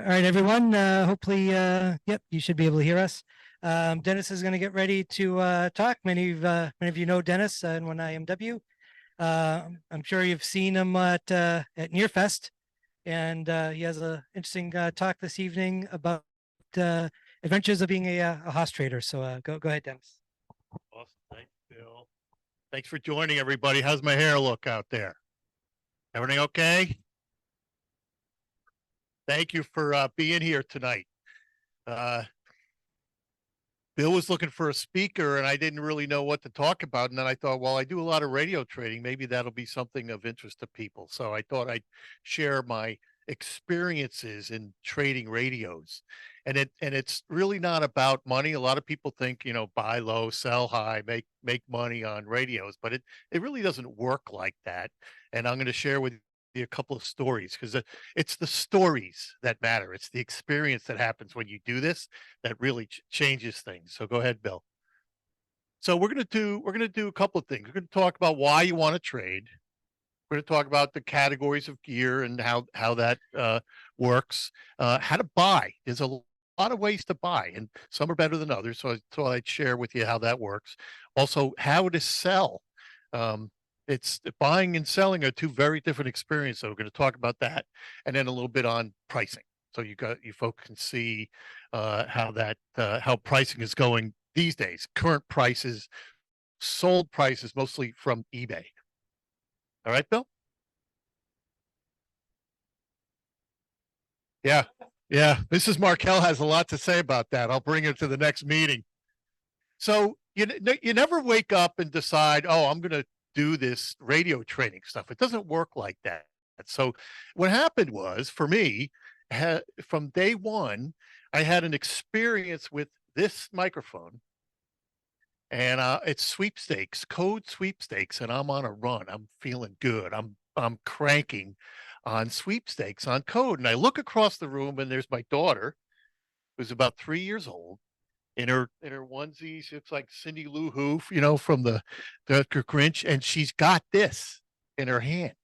All right, everyone. Hopefully, yep, you should be able to hear us. Dennis is going to get ready to talk. Many of you know Dennis, N1IMW. I'm sure you've seen him at Nearfest, and he has an interesting talk this evening about adventures of being a hoss trader. So go ahead, Dennis. Awesome. Thanks, Bill. Thanks for joining, everybody. How's my hair look out there? Everything okay? Thank you for being here tonight. Bill was looking for a speaker, and I didn't really know what to talk about. And then I thought, well, I do a lot of radio trading. Maybe that'll be something of interest to people. So I thought I'd share my experiences in trading radios. And it's really not about money. A lot of people think, buy low, sell high, make money on radios, but it really doesn't work like that. And I'm going to share with you a couple of stories because it's the stories that matter. It's the experience that happens when you do this that really changes things. So go ahead, Bill. So we're gonna do a couple of things. We're gonna talk about why you want to trade. We're going to talk about the categories of gear and how that works. How to buy. There's a lot of ways to buy, and some are better than others. So I thought I'd share with you how that works. Also, how to sell. It's buying and selling are two very different experiences. So we're going to talk about that, and then a little bit on pricing. So you folks can see how pricing is going these days. Current prices, sold prices, mostly from eBay. All right, Bill? Yeah. Yeah. Mrs. Markell has a lot to say about that. I'll bring her to the next meeting. So you never wake up and decide, oh, I'm going to do this radio training stuff. It doesn't work like that. So what happened was, for me, from day one, I had an experience with this microphone, and it's sweepstakes, code sweepstakes, and I'm on a run. I'm feeling good. I'm cranking on sweepstakes on code, and I look across the room, and there's my daughter, who's about 3 years old, in her onesie. She looks like Cindy Lou Who, from the Grinch, and she's got this in her hand.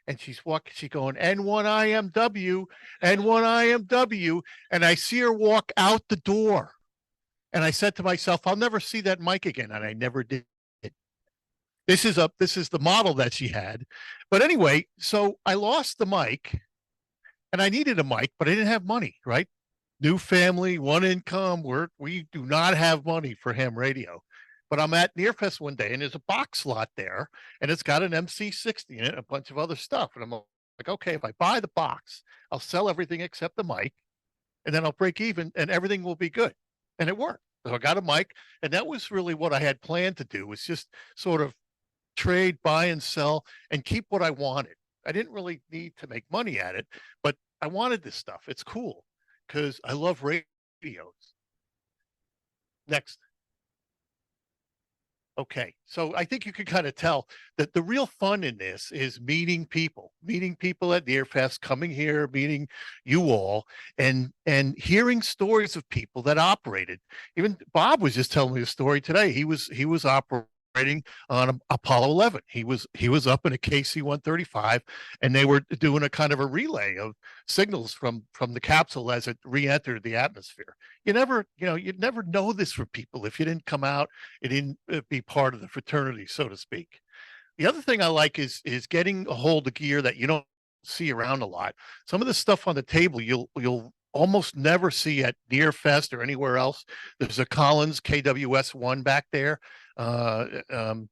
And she's going, N1IMW, N1IMW. And I see her walk out the door. And I said to myself, I'll never see that mic again. And I never did. This is the model that she had. But anyway, so I lost the mic, and I needed a mic, but I didn't have money, right? New family, one income. We do not have money for ham radio. But I'm at Nearfest one day, and there's a box lot there, and it's got an MC60 in it, a bunch of other stuff. And I'm like, okay, if I buy the box, I'll sell everything except the mic, and then I'll break even, and everything will be good. And it worked. So I got a mic, and that was really what I had planned to do, was just sort of trade, buy and sell, and keep what I wanted. I didn't really need to make money at it, but I wanted this stuff. It's cool because I love radios. Next. Okay, so I think you can kind of tell that the real fun in this is meeting people at Nearfest, coming here, meeting you all, and hearing stories of people that operated. Even Bob was just telling me a story today. He was operating on Apollo 11. He was up in a KC-135, and they were doing a kind of a relay of signals from the capsule as it re-entered the atmosphere. You'd never know this for people if you didn't come out, you didn't be part of the fraternity, so to speak. The other thing I like is getting a hold of gear that you don't see around a lot. Some of the stuff on the table you'll almost never see at Nearfest or anywhere else. There's a Collins KWS-1 back there. Early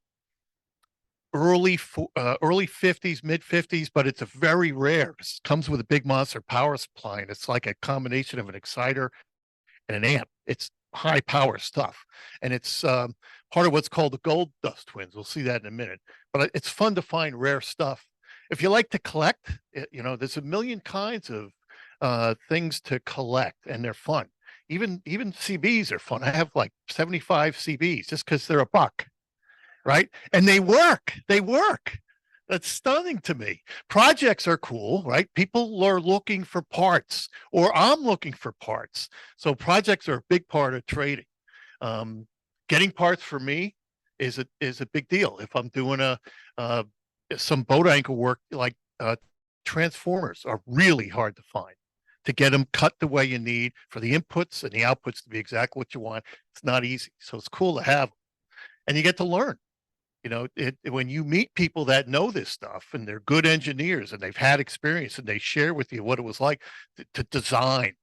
50s, mid 50s, but it's a very rare. It comes with a big monster power supply, and it's like a combination of an exciter and an amp. It's high power stuff, and it's part of what's called the Gold Dust Twins. We'll see that in a minute, but it's fun to find rare stuff. If you like to collect, there's a million kinds of things to collect, and they're fun. Even CBs are fun. I have like 75 CBs just because they're $1, right? And they work. That's stunning to me. Projects are cool, right? People are looking for parts, or I'm looking for parts. So projects are a big part of trading. Getting parts for me is a big deal. If I'm doing some boat anchor work, like transformers are really hard to find. to get them cut the way you need for the inputs and the outputs to be exactly what you want. It's not easy. So it's cool to have them. And you get to learn. When you meet people that know this stuff and they're good engineers and they've had experience and they share with you what it was like to design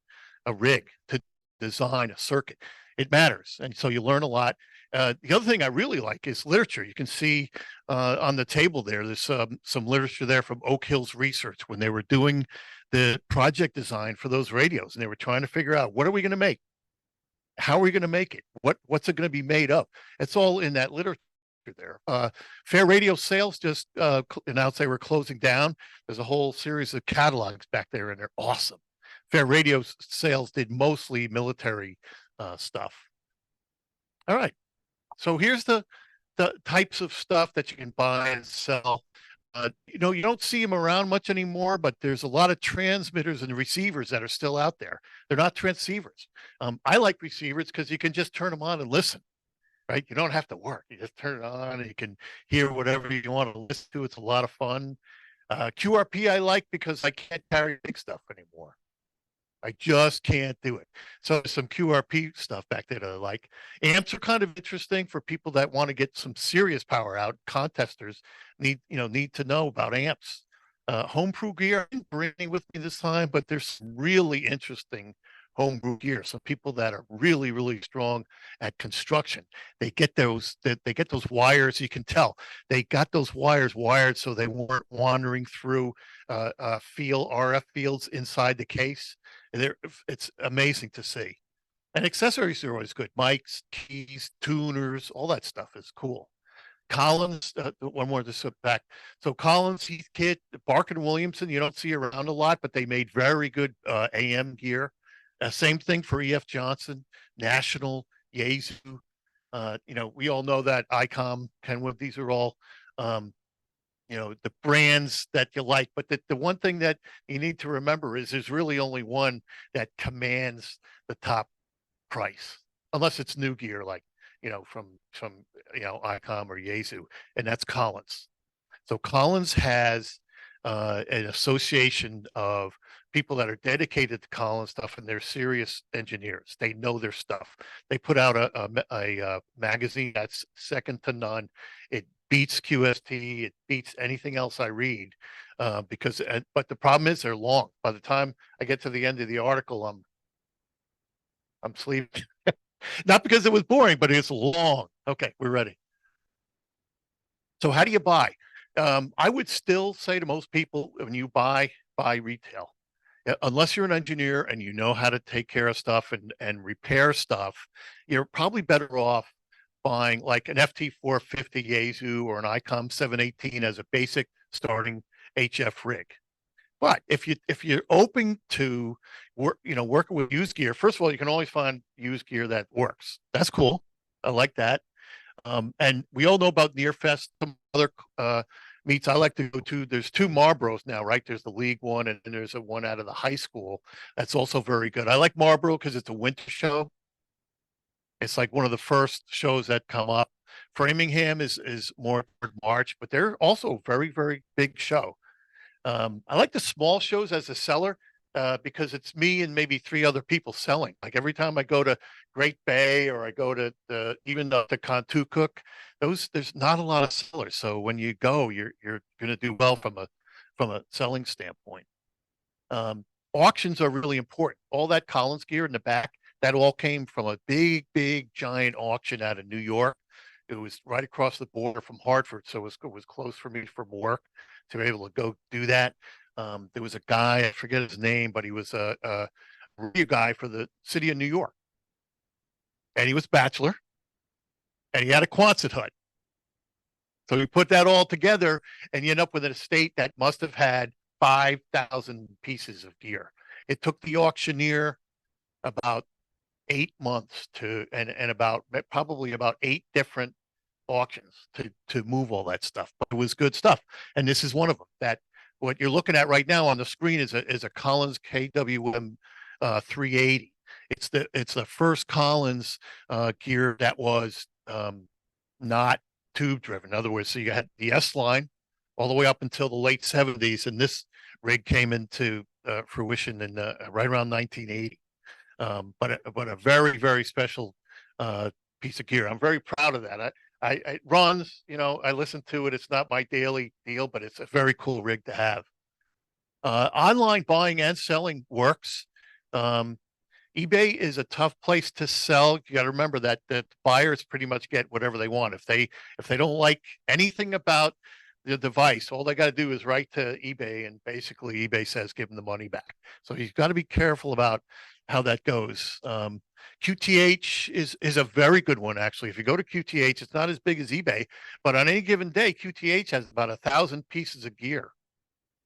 a rig, to design a circuit, it matters. And so you learn a lot. The other thing I really like is literature. You can see on the table there's some literature there from Oak Hills Research when they were doing the project design for those radios, and they were trying to figure out, what are we going to make? How are we going to make it? What's it going to be made of? It's all in that literature there. Fair Radio Sales just announced they were closing down. There's a whole series of catalogs back there, and they're awesome. Fair Radio Sales did mostly military stuff. All right. So here's the types of stuff that you can buy and sell. You don't see them around much anymore, but there's a lot of transmitters and receivers that are still out there. They're not transceivers. I like receivers because you can just turn them on and listen, right? You don't have to work. You just turn it on and you can hear whatever you want to listen to. It's a lot of fun. QRP I like because I can't carry big stuff anymore. I just can't do it. So there's some QRP stuff back there that I like. Amps are kind of interesting for people that want to get some serious power out. Contesters need to know about amps. Homebrew gear, I didn't bring any with me this time, but there's some really interesting homebrew gear. Some people that are really, really strong at construction. They get those wires. You can tell they got those wires wired so they weren't wandering through RF fields inside the case. It's amazing to see. And accessories are always good. Mics, keys, tuners, all that stuff is cool. Collins, one more to sit back. So Collins, Heathkit, Barker and Williamson, you don't see around a lot, but they made very good AM gear. Same thing for EF Johnson, National, Yaesu. We all know that ICOM, Kenwood, these are all the brands that you like. But the one thing that you need to remember is there's really only one that commands the top price, unless it's new gear like from ICOM or Yaesu, and that's Collins. So Collins has an association of people that are dedicated to Collins stuff, and they're serious engineers. They know their stuff. They put out a magazine that's second to none. It beats QST. It beats anything else I read but the problem is they're long. By the time I get to the end of the article, I'm sleeping. Not because it was boring, but it's long. Okay, we're ready. So how do you buy? I would still say to most people, when you buy retail. Unless you're an engineer and you know how to take care of stuff and repair stuff, you're probably better off buying like an FT450 Yaesu or an ICOM 718 as a basic starting HF rig. But if you're open to working with used gear, first of all, you can always find used gear that works. That's cool. I like that. And we all know about Nearfest, some other meets I like to go to. There's two Marlboros now, right? There's the league one, and then there's a one out of the high school. That's also very good. I like Marlboro because it's a winter show. It's like one of the first shows that come up. Framingham is more March, but they're also a very, very big show. I like the small shows as a seller because it's me and maybe three other people selling. Like every time I go to Great Bay or I go to even the Contukuk, there's not a lot of sellers. So when you go, you're going to do well from a selling standpoint. Auctions are really important. All that Collins gear in the back, that all came from a big, big, giant auction out of New York. It was right across the border from Hartford, so it was close for me from work to be able to go do that. There was a guy, I forget his name, but he was a review guy for the city of New York. And he was bachelor, and he had a Quonset hut. So we put that all together, and you end up with an estate that must have had 5,000 pieces of gear. It took the auctioneer about 8 months and probably about 8 different auctions to move all that stuff, but it was good stuff. And this is one of them. That what you're looking at right now on the screen is a Collins KWM 380. It's the first Collins gear that was not tube driven. In other words, so you had the S line all the way up until the late 70s, and this rig came into fruition in right around 1980. But a very, very special piece of gear. I'm very proud of that. It runs, I listen to it. It's not my daily deal, but it's a very cool rig to have. Online buying and selling works. eBay is a tough place to sell. You got to remember that buyers pretty much get whatever they want. If they don't like anything about the device, all they got to do is write to eBay, and basically eBay says give them the money back. So you've got to be careful about how that goes. QTH is a very good one, actually. If you go to QTH, it's not as big as eBay, but on any given day, QTH has about 1,000 pieces of gear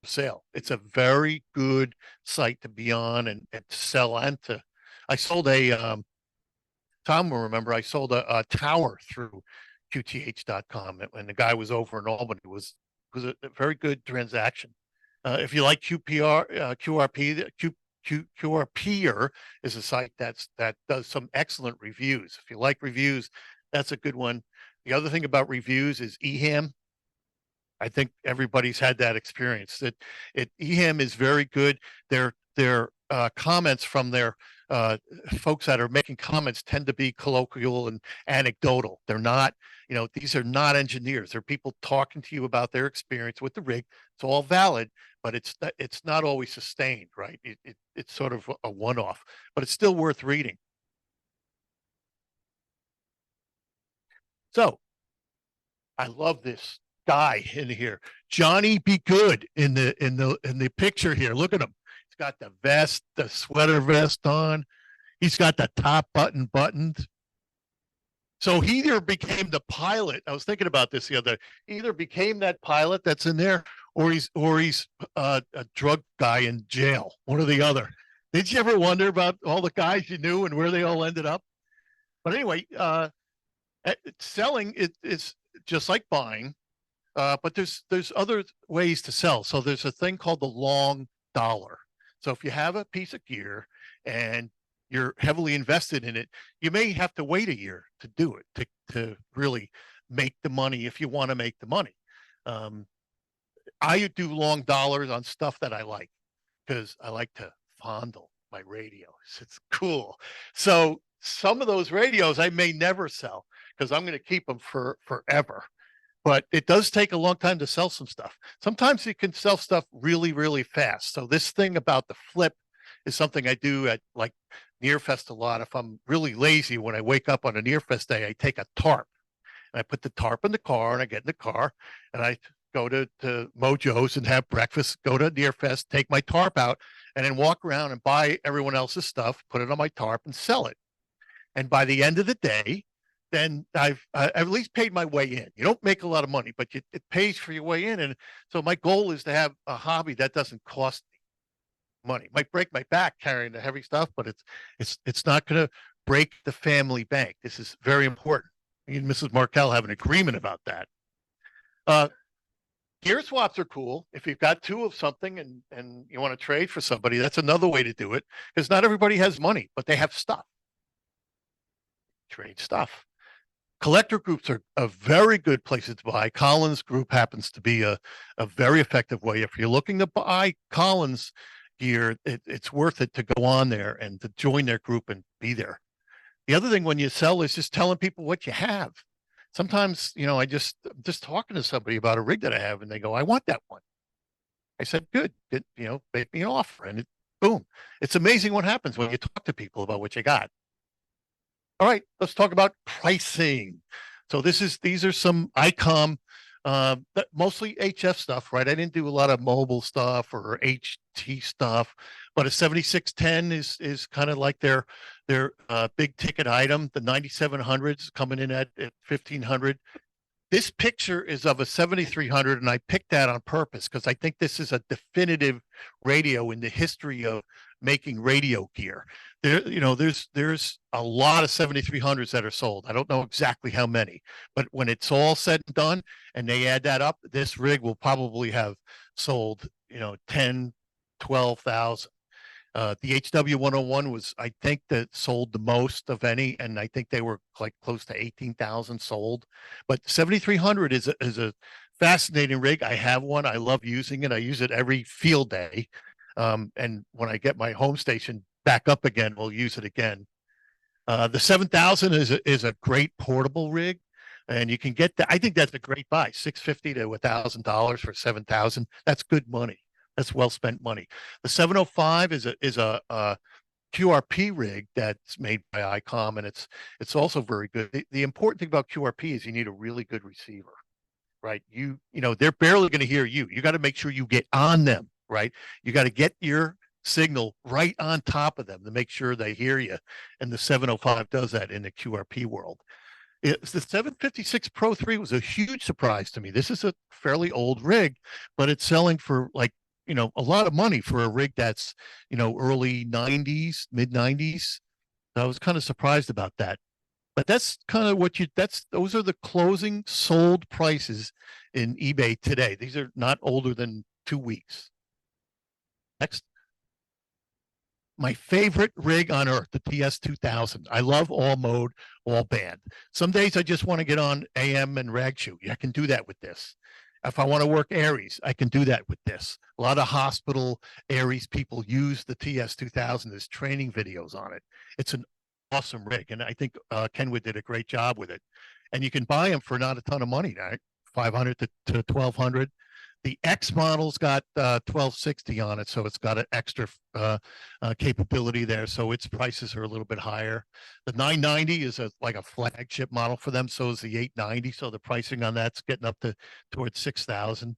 for sale. It's a very good site to be on and to sell and to. I sold Tom will remember, I sold a tower through QTH.com and the guy was over in Albany. It was a very good transaction. If you like QRP, QRPer is a site that does some excellent reviews. If you like reviews, that's a good one. The other thing about reviews is eHam. I think everybody's had that experience. eHam is very good. Their comments from their folks that are making comments tend to be colloquial and anecdotal. They're not, these are not engineers. They're people talking to you about their experience with the rig. It's all valid, but it's not always sustained, right? It's sort of a one-off, but it's still worth reading. So I love this guy in here, Johnny Be Good in the picture here. Look at him. He's got the vest, the sweater vest on. He's got the top button buttoned. So he either became the pilot. I was thinking about this the other day. He either became that pilot that's in there, or he's a drug guy in jail. One or the other. Did you ever wonder about all the guys you knew and where they all ended up? But anyway, selling is just like buying. But there's other ways to sell. So there's a thing called the long dollar. So if you have a piece of gear and you're heavily invested in it, you may have to wait a year to do it, to really make the money if you want to make the money. I do long dollars on stuff that I like because I like to fondle my radios. It's cool. So some of those radios I may never sell because I'm going to keep them for forever. But it does take a long time to sell some stuff. Sometimes you can sell stuff really, really fast. So this thing about the flip is something I do at like Nearfest a lot. If I'm really lazy, when I wake up on a Nearfest day, I take a tarp and I put the tarp in the car and I get in the car and I go to Mojo's and have breakfast, go to Nearfest, take my tarp out and then walk around and buy everyone else's stuff, put it on my tarp and sell it. And by the end of the day, then I've at least paid my way in. You don't make a lot of money, but it pays for your way in. And so my goal is to have a hobby that doesn't cost me money. Might break my back carrying the heavy stuff, but it's not going to break the family bank. This is very important. Me and Mrs. Markell have an agreement about that. Gear swaps are cool. If you've got two of something and you want to trade for somebody, that's another way to do it because not everybody has money, but they have stuff. Trade stuff. Collector groups are a very good place to buy. Collins Group happens to be a very effective way. If you're looking to buy Collins gear, it's worth it to go on there and to join their group and be there. The other thing when you sell is just telling people what you have. Sometimes, I'm just talking to somebody about a rig that I have and they go, I want that one. I said, good, make me an offer. And boom. It's amazing what happens when you talk to people about what you got. All right, let's talk about pricing. So these are some ICOM, mostly HF stuff, right? I didn't do a lot of mobile stuff or HT stuff, but a 7610 is kind of like their big ticket item. The 9700s coming in at 1500. This picture is of a 7300, and I picked that on purpose because I think this is a definitive radio in the history of making radio gear. There's a lot of 7300s that are sold. I don't know exactly how many, but when it's all said and done and they add that up, this rig will probably have sold, 10, 12,000. The HW101 was, I think, that sold the most of any, and I think they were like close to 18,000 sold. But 7300 is a fascinating rig. I have one. I love using it. I use it every field day. And when I get my home station back up again, we'll use it again. The 7000 is a great portable rig, and you can get that. I think that's a great buy. $650 to $1,000 for 7000. That's good money. That's well spent money. The 705 is a QRP rig that's made by ICOM, and it's also very good. The important thing about QRP is you need a really good receiver, right? You know, they're barely going to hear you. You got to make sure you get on them, right? You got to get your signal right on top of them to make sure they hear you. And the 705 does that in the QRP world. It's the 756 Pro 3 was a huge surprise to me. This is a fairly old rig, but it's selling for like, you know, a lot of money for a rig that's, you know, early 90s, mid 90s. I was kind of surprised about that. But that's kind of what those are the closing sold prices in eBay today. These are not older than 2 weeks. Next. My favorite rig on earth, the TS2000. I love all mode, all band. Some days I just want to get on AM and rag shoot. I can do that with this. If I want to work Aries, I can do that with this. A lot of hospital Aries people use the TS2000 as training videos on it. It's an awesome rig, and I think Kenwood did a great job with it. And you can buy them for not a ton of money, right? 500 to 1200. The X model's got 1260 on it, so it's got an extra capability there. So its prices are a little bit higher. The 990 is like a flagship model for them. So is the 890. So the pricing on that's getting up to towards 6,000.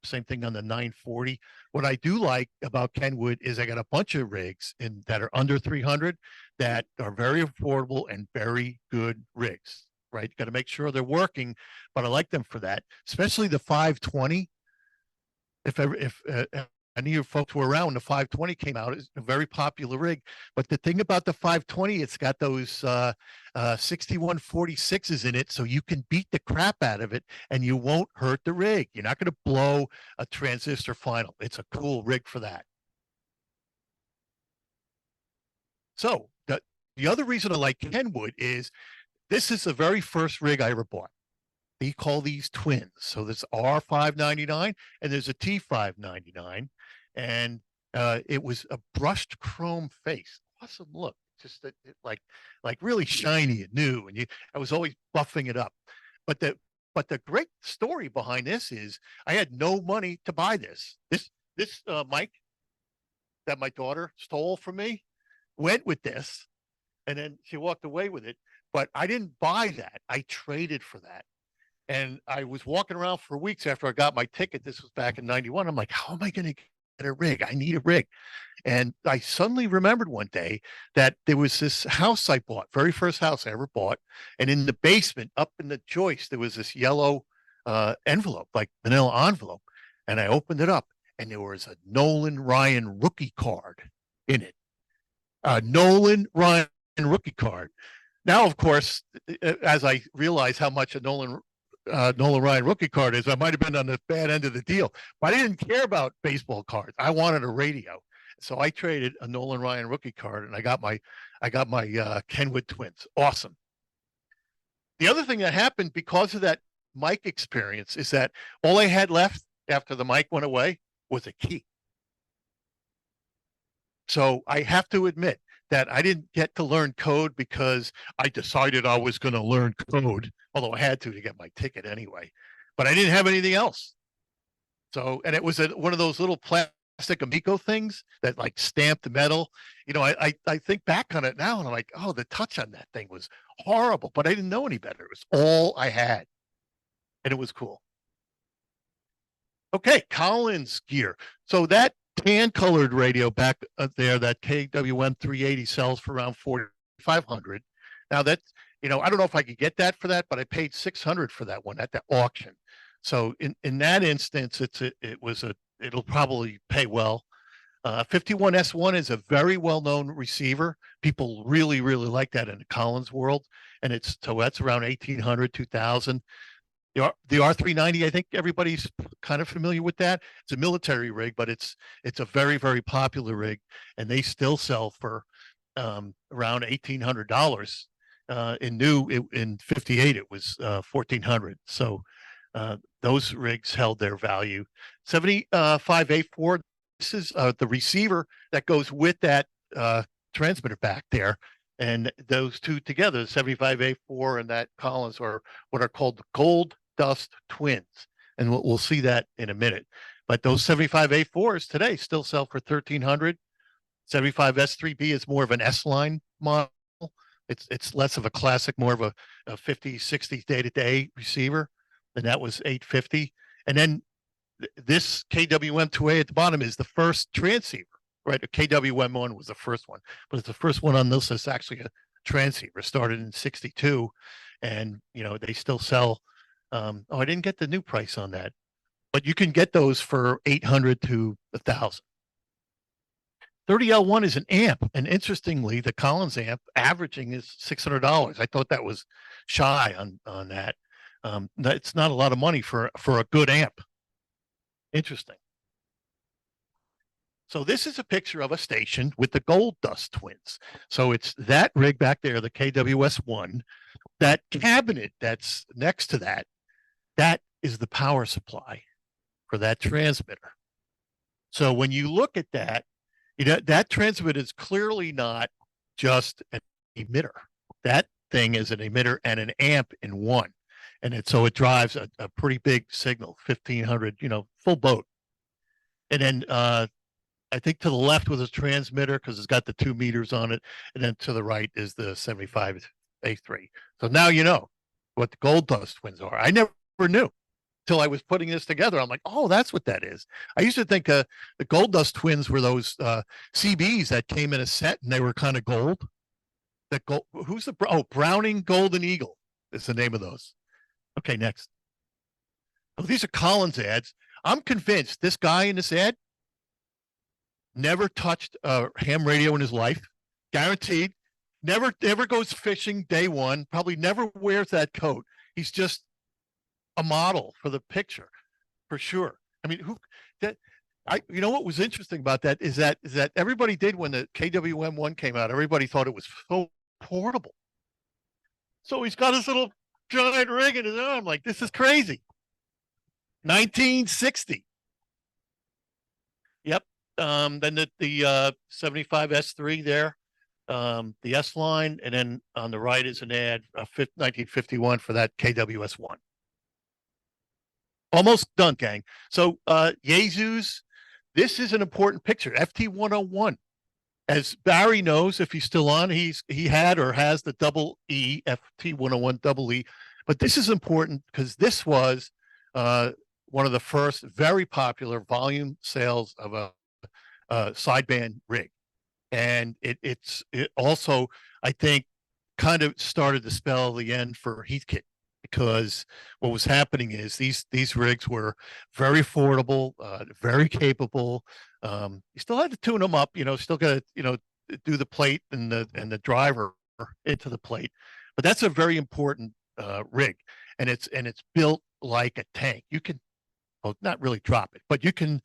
Same thing on the 940. What I do like about Kenwood is I got a bunch of rigs that are under 300 that are very affordable and very good rigs. Right, you got to make sure they're working, but I like them for that, especially the 520. If any of you folks were around when the 520 came out, it's a very popular rig. But the thing about the 520, it's got those 6146s in it, so you can beat the crap out of it and you won't hurt the rig. You're not going to blow a transistor final. It's a cool rig for that. So the other reason I like Kenwood is this is the very first rig I ever bought. They call these twins. So there's R599 and there's a T599. And it was a brushed chrome face. Awesome look. Just like really shiny and new. And I was always buffing it up. But the great story behind this is I had no money to buy this. This mic that my daughter stole from me went with this. And then she walked away with it. But I didn't buy that. I traded for that. And I was walking around for weeks after I got my ticket. This was back in 91. I'm like, how am I going to get a rig? I need a rig. And I suddenly remembered one day that there was this house I bought, very first house I ever bought. And in the basement, up in the joist, there was this yellow envelope, like vanilla envelope. And I opened it up and there was a Nolan Ryan Rookie Card in it. Nolan Ryan Rookie Card. Now, of course, as I realize how much a Nolan Ryan Rookie Card is, I might have been on the bad end of the deal. But I didn't care about baseball cards. I wanted a radio, so I traded a Nolan Ryan Rookie Card, and I got my Kenwood twins. Awesome. The other thing that happened because of that mic experience is that all I had left after the mic went away was a key. So I have to admit that I didn't get to learn code because I decided I was going to learn code, although I had to get my ticket anyway. But I didn't have anything else. So, and it was one of those little plastic Amico things that like stamped metal. You know, I think back on it now and I'm like, oh, the touch on that thing was horrible, but I didn't know any better. It was all I had. And it was cool. Okay, Collins gear. So that tan colored radio back there, that KWM 380 sells for around 4,500. Now that's, you know, I don't know if I could get that for that, but I paid 600 for that one at the auction. So in that instance, it'll probably pay well. 51S1 is a very well-known receiver. People really, really like that in the Collins world. And that's around 1,800, 2,000. The R390, I think everybody's kind of familiar with that. It's a military rig, but it's a very, very popular rig, and they still sell for around $1,800. In '58, it was 1,400. So those rigs held their value. 75A4, is the receiver that goes with that transmitter back there. And those two together, the 75A4 and that Collins, are what are called the gold dust twins. And we'll see that in a minute. But those 75A4s today still sell for $1,300. 75S3B is more of an S-line model. It's less of a classic, more of a 50, 60 day-to-day receiver. And that was $850. And then this KWM2A at the bottom is the first transceiver, right? A KWM1 was the first one, but it's the first one on this list, actually a transceiver. Started in 62, and they still sell. Oh, I didn't get the new price on that, but you can get those for $800 to $1,000. 30L1 is an amp, and interestingly, the Collins amp averaging is $600. I thought that was shy on that. It's not a lot of money for a good amp. Interesting. So this is a picture of a station with the gold dust twins. So it's that rig back there, the KWS1. That cabinet that's next to that, that is the power supply for that transmitter. So when you look at that, that transmitter is clearly not just an emitter. That thing is an emitter and an amp in one. And so it drives a pretty big signal, 1,500, full boat. And then I think to the left was a transmitter because it's got the 2 meters on it. And then to the right is the 75A3. So now you know what the gold dust twins are. I never knew till I was putting this together. I'm like, oh, that's what that is. I used to think the gold dust twins were those CBs that came in a set and they were kind of gold. Who's Browning Golden Eagle is the name of those. Okay, next. Oh, these are Collins ads. I'm convinced this guy in this ad never touched a ham radio in his life. Guaranteed. Never goes fishing day one. Probably never wears that coat. He's just a model for the picture, for sure. I mean, you know what was interesting about that is that everybody did when the KWM1 came out. Everybody thought it was so portable. So he's got his little giant rig in his arm. Like, this is crazy. 1960. Yep. Then the 75S3 there, the S line, and then on the right is an ad, 1951 for that KWS1. Almost done, gang. So Yezu's, this is an important picture. FT101. As Barry knows, if he's still on, he had or has the double E, FT101 double E. But this is important because this was one of the first very popular volume sales of a sideband rig. And it also, I think, kind of started to spell the end for Heathkit, because what was happening is these rigs were very affordable, very capable. You still had to tune them up, still got to, do the plate and the driver into the plate. But that's a very important rig, and it's built like a tank. You can, well, not really drop it, but you can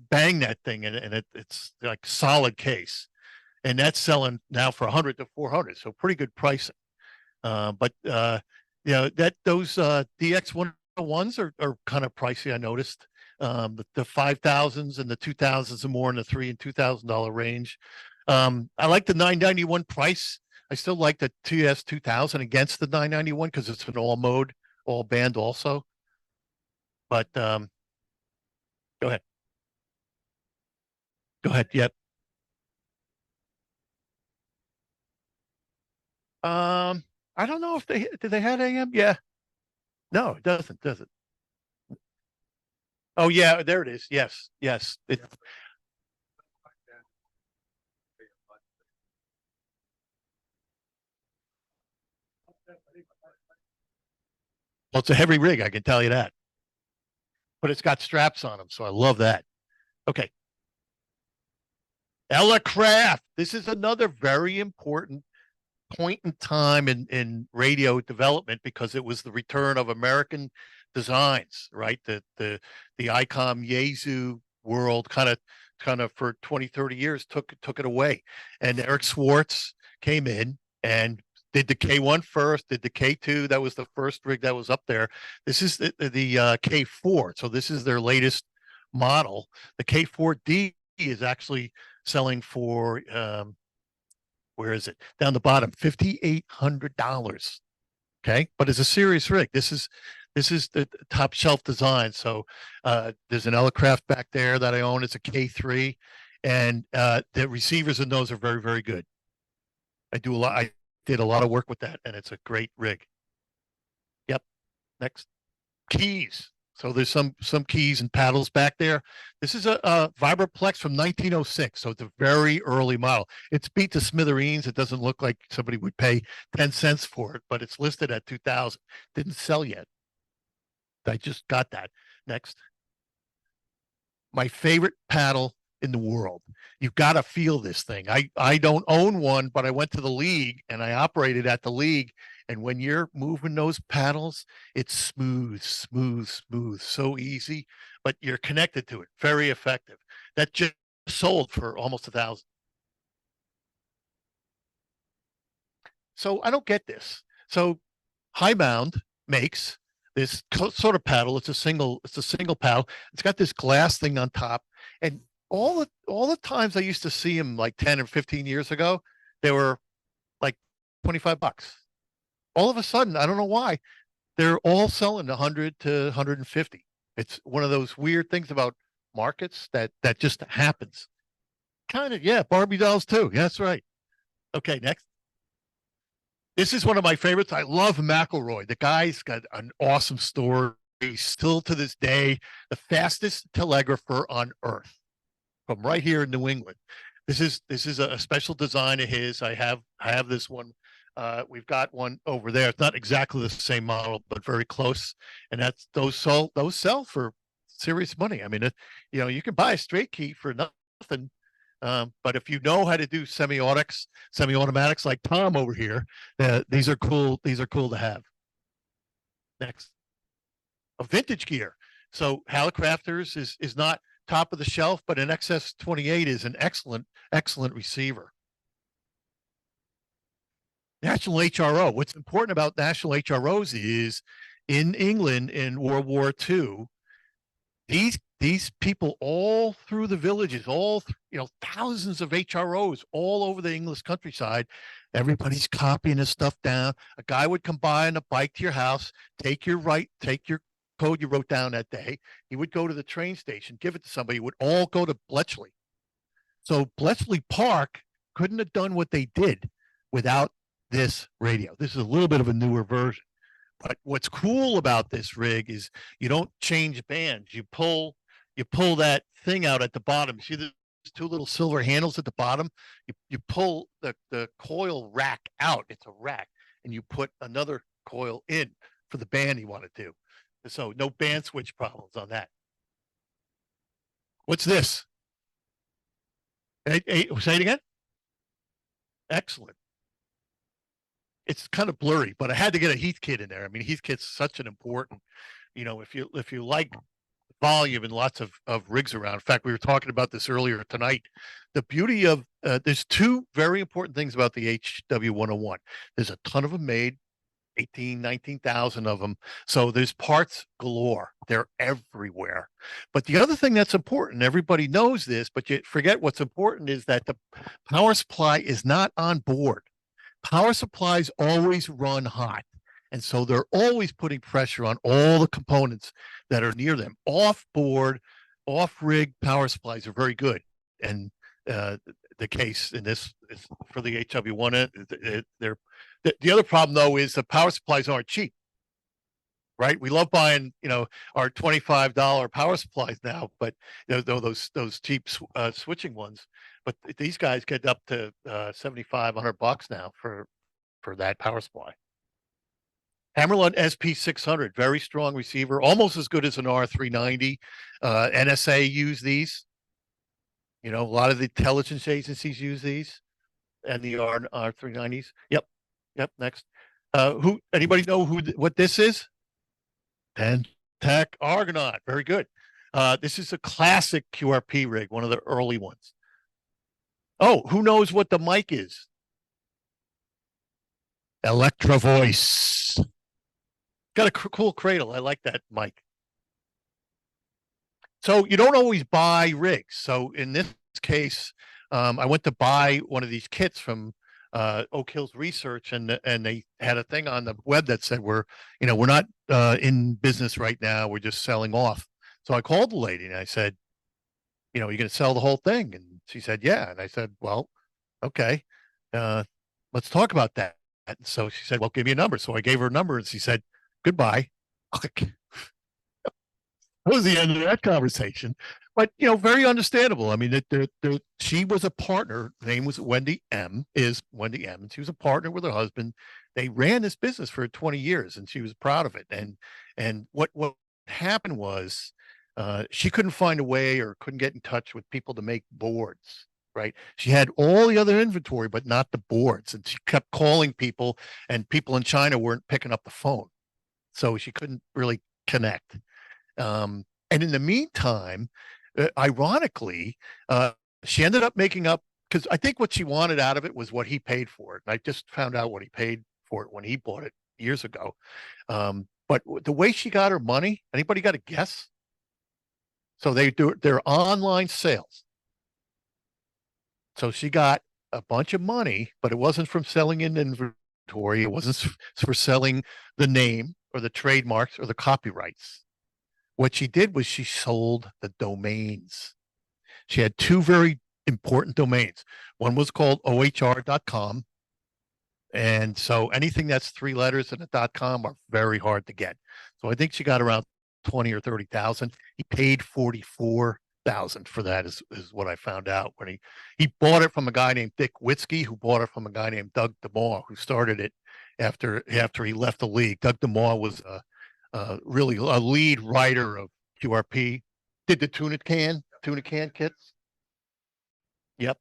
bang that thing, and it's like solid case, and that's selling now for 100 to 400, so pretty good pricing. But those DX101s are kind of pricey. I noticed the 5,000s and the 2,000s are more in the $3,000 and $2,000 range. I like the 991 price. I still like the TS2000 against the 991 because it's an all mode, all band also. But go ahead. Go ahead. Yep. I don't know if did they had AM? Yeah. No, it doesn't, does it? Oh yeah, there it is. Yes, yes. Well, it's a heavy rig, I can tell you that. But it's got straps on them, so I love that. Okay. Ella Craft. This is another very important point in time in radio development, because it was the return of American designs, right? The ICOM Yaesu world kind of for 20, 30 years took it away. And Eric Swartz came in and did the K1 first, did the K2. That was the first rig that was up there. This is the K4. So this is their latest model. The K4D is actually selling for where is it? Down the bottom, $5,800. Okay, but it's a serious rig. This is the top shelf design. So there's an Elecraft back there that I own. It's a K3, and the receivers in those are very, very good. I did a lot of work with that, and it's a great rig. Yep. Next, keys. So there's some keys and paddles back there. This is a Vibraplex from 1906, so it's a very early model. It's beat to smithereens. It doesn't look like somebody would pay 10 cents for it, but it's listed at 2,000. Didn't sell yet. I just got that. Next, my favorite paddle in the world. You've got to feel this thing. I don't own one, but I went to the league and I operated at the league. And when you're moving those paddles, it's smooth, smooth, smooth, so easy, but you're connected to it. Very effective. That just sold for almost 1,000. So I don't get this. So Highbound makes this sort of paddle. It's a single paddle. It's got this glass thing on top. And all the times I used to see them like 10 or 15 years ago, they were like $25. All of a sudden, I don't know why, they're all selling 100 to 150. It's one of those weird things about markets that just happens. Kind of, yeah, Barbie dolls too. Yeah, that's right. Okay, next. This is one of my favorites. I love McElroy. The guy's got an awesome story. He's still to this day the fastest telegrapher on earth from right here in New England. This is a special design of his. I have this one. We've got one over there. It's not exactly the same model, but very close. And those sell for serious money. I mean, you can buy a straight key for nothing. But if you know how to do semi-automatics like Tom over here, these are cool. These are cool to have. Next, a vintage gear. So Hallicrafters is not top of the shelf, but an XS28 is an excellent receiver. National HRO. What's important about national HROs is in England in World War II, these people all through the villages, thousands of HROs all over the English countryside. Everybody's copying this stuff down. A guy would come by on a bike to your house, take your code you wrote down that day. He would go to the train station, give it to somebody. It would all go to Bletchley. So Bletchley Park couldn't have done what they did without this radio. This is a little bit of a newer version. But what's cool about this rig is you don't change bands. You pull that thing out at the bottom. See the two little silver handles at the bottom? You pull the coil rack out. It's a rack. And you put another coil in for the band you want to do. So no band switch problems on that. What's this? Say it again? Excellent. It's kind of blurry, but I had to get a Heathkit in there. I mean, Heathkit's such an important, if you like volume and lots of rigs around. In fact, we were talking about this earlier tonight. The beauty of there's two very important things about the HW101. There's a ton of them made, 19,000 of them. So there's parts galore. They're everywhere. But the other thing that's important, everybody knows this, but you forget what's important is that the power supply is not on board. Power supplies always run hot. And so they're always putting pressure on all the components that are near them. Off-board, off-rig power supplies are very good. And the case in this is for the HW1. The other problem, though, is the power supplies aren't cheap. Right? We love buying, our $25 power supplies now, but those cheap switching ones. But these guys get up to $7,500 now for that power supply. Hammerlund SP600, very strong receiver, almost as good as an R390. NSA use these. A lot of the intelligence agencies use these, and the R390s. Yep. Next, anybody know what this is? Pentec Argonaut, very good. This is a classic QRP rig, one of the early ones. Oh, who knows what the mic is? Electro Voice. Got a cool cradle. I like that mic. So you don't always buy rigs. So in this case, I went to buy one of these kits from Oak Hills Research, and they had a thing on the web that said we're not in business right now. We're just selling off. So I called the lady and I said, you're going to sell the whole thing? And she said, yeah. And I said, well, okay, let's talk about that. And so she said, well, give me a number. So I gave her a number and she said, goodbye. That was the end of that conversation. But very understandable. I mean, she was a partner. Her name was Wendy M. Is Wendy M. And she was a partner with her husband. They ran this business for 20 years, and she was proud of it. And what happened was, she couldn't find a way, or couldn't get in touch with people to make boards. Right? She had all the other inventory, but not the boards. And she kept calling people, and people in China weren't picking up the phone, so she couldn't really connect. And in the meantime, ironically, she ended up making up, because I think what she wanted out of it was what he paid for it. And I just found out what he paid for it when he bought it years ago. But the way she got her money, anybody got a guess? So they do their online sales. So she got a bunch of money, but it wasn't from selling in inventory. It wasn't for selling the name or the trademarks or the copyrights. What she did was she sold the domains. She had two very important domains. One was called ohr.com. And so anything that's 3 letters and a .com are very hard to get. So I think she got around 20 or 30,000. He paid 44,000 for that, is what I found out when he bought it from a guy named Dick Witzke, who bought it from a guy named Doug DeMaw, who started it after he left the league. Doug DeMaw was really a lead writer of QRP. Did the tuna can kits. Yep.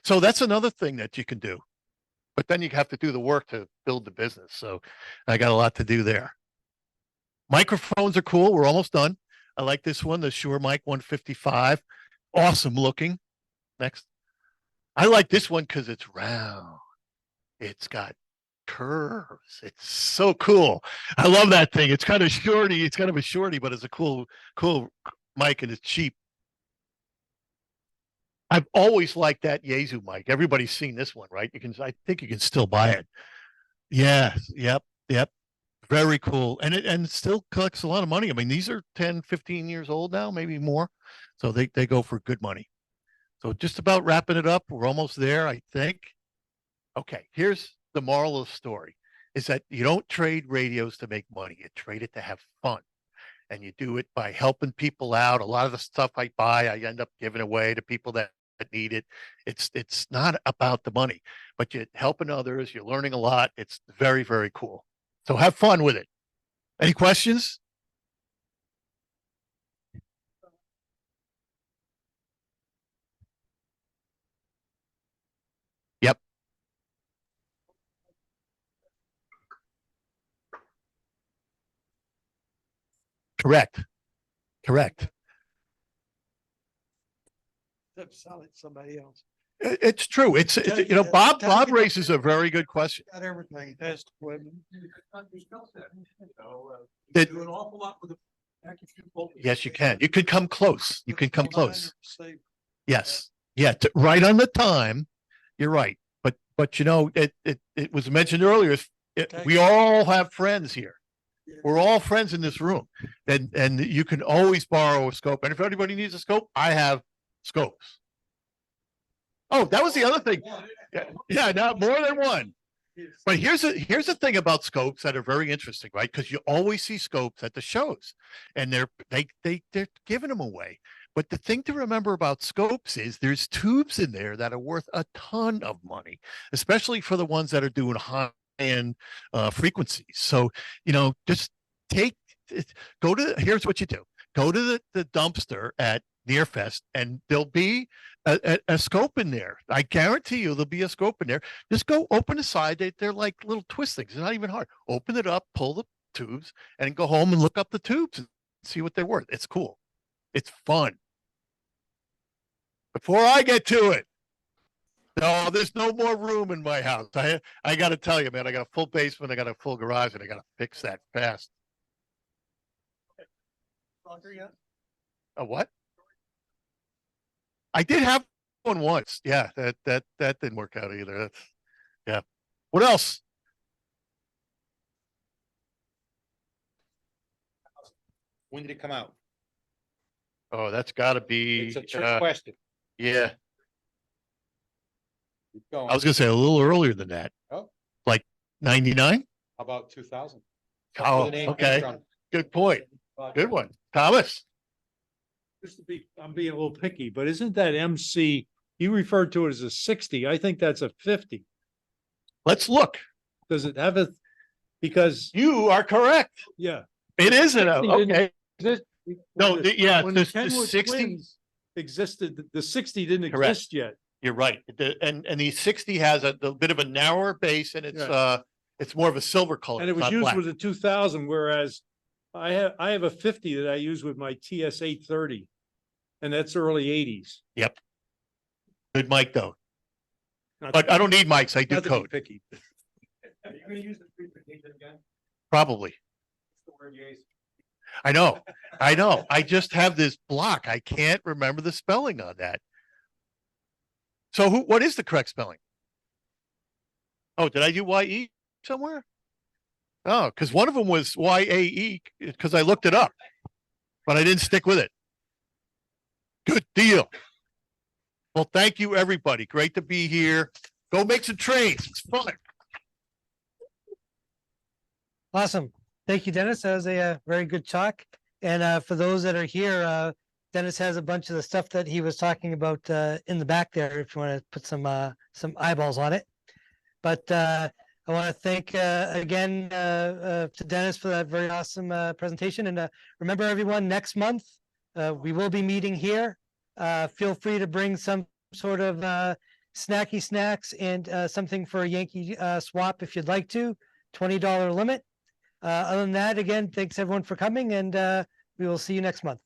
So that's another thing that you can do, but then you have to do the work to build the business. So I got a lot to do there. Microphones are cool. We're almost done. I like this one, the Shure Mic 155. Awesome looking. Next. I like this one because it's round. It's got curves. It's so cool. I love that thing. It's kind of shorty. It's kind of a shorty, but it's a cool mic, and it's cheap. I've always liked that Yaesu mic. Everybody's seen this one, right? I think you can still buy it. Yeah. Yep. Very cool. And it still collects a lot of money. I mean, these are 10, 15 years old now, maybe more. So they go for good money. So just about wrapping it up. We're almost there, I think. Okay, here's the moral of the story, is that you don't trade radios to make money. You trade it to have fun. And you do it by helping people out. A lot of the stuff I buy, I end up giving away to people that need it. It's not about the money, but you're helping others. You're learning a lot. It's very, very cool. So have fun with it. Any questions? Yep. Correct. Sell it to somebody else. It's true. It's Bob raises a very good question. Got everything. Test equipment. Did- Do an awful lot with the. Yes, you can. You could come close. You can come close. Yes. Yeah. Right on the time. You're right. But it was mentioned earlier. We all have friends here. We're all friends in this room, and you can always borrow a scope. And if anybody needs a scope, I have scopes. Oh, that was the other thing. Yeah, not more than one. But here's the thing about scopes that are very interesting, right? Because you always see scopes at the shows, and they're giving them away. But the thing to remember about scopes is there's tubes in there that are worth a ton of money, especially for the ones that are doing high-end frequencies. So just here's what you do: go to the dumpster at Nearfest, and there'll be a scope in there. I guarantee you there'll be a scope in there. Just go open the side. They're like little twist things. It's not even hard. Open it up, pull the tubes, and go home and look up the tubes and see what they're worth. It's cool. It's fun. Before I get to it, no, there's no more room in my house. I got to tell you, man, I got a full basement, I got a full garage, and I got to fix that fast. A what? I did have Going once. Yeah, that didn't work out either. That's, yeah. What else? When did it come out? Oh, that's gotta be, It's a trick question. yeah, Keep going. I was gonna say a little earlier than that. Oh. Like 99? How about 2000? Oh, Where the name came okay. from. Good point. Good one. Thomas? Just to be, I'm being a little picky, but isn't that MC, you referred to it as a 60, I think that's a 50. Let's look. Does it have a, because, You are correct. yeah. It isn't. 60 didn't Okay. exist No, when the- yeah, when the Kenwood 60, twins Existed, the 60 didn't Correct. exist yet. you're right. And the 60 has a bit of a narrower base and Yeah. it's more of a silver color. And it It's was not used black. with the 2000, whereas I have a 50 that I use with my TS 830. And that's early 80s. Good mic though. Not But I don't need mics. I do not to be code. picky. Are you gonna use the presentation again? Probably. What's the word you use? I know. I know. I just have this block. I can't remember the spelling on that. So what is the correct spelling? Oh, did I do YE somewhere? Oh, because one of them was YAE because I looked it up, but I didn't stick with it. Good deal. Well, thank you, everybody. Great to be here. Go make some trades. It's fun. Awesome. Thank you, Dennis. That was a very good talk. And for those that are here, Dennis has a bunch of the stuff that he was talking about in the back there, if you want to put some eyeballs on it. But I want to thank again to Dennis for that very awesome presentation. And remember, everyone, next month we will be meeting here. Feel free to bring some sort of snacky snacks and something for a Yankee swap if you'd like to. $20 limit. Other than that, again, thanks everyone for coming, and we will see you next month.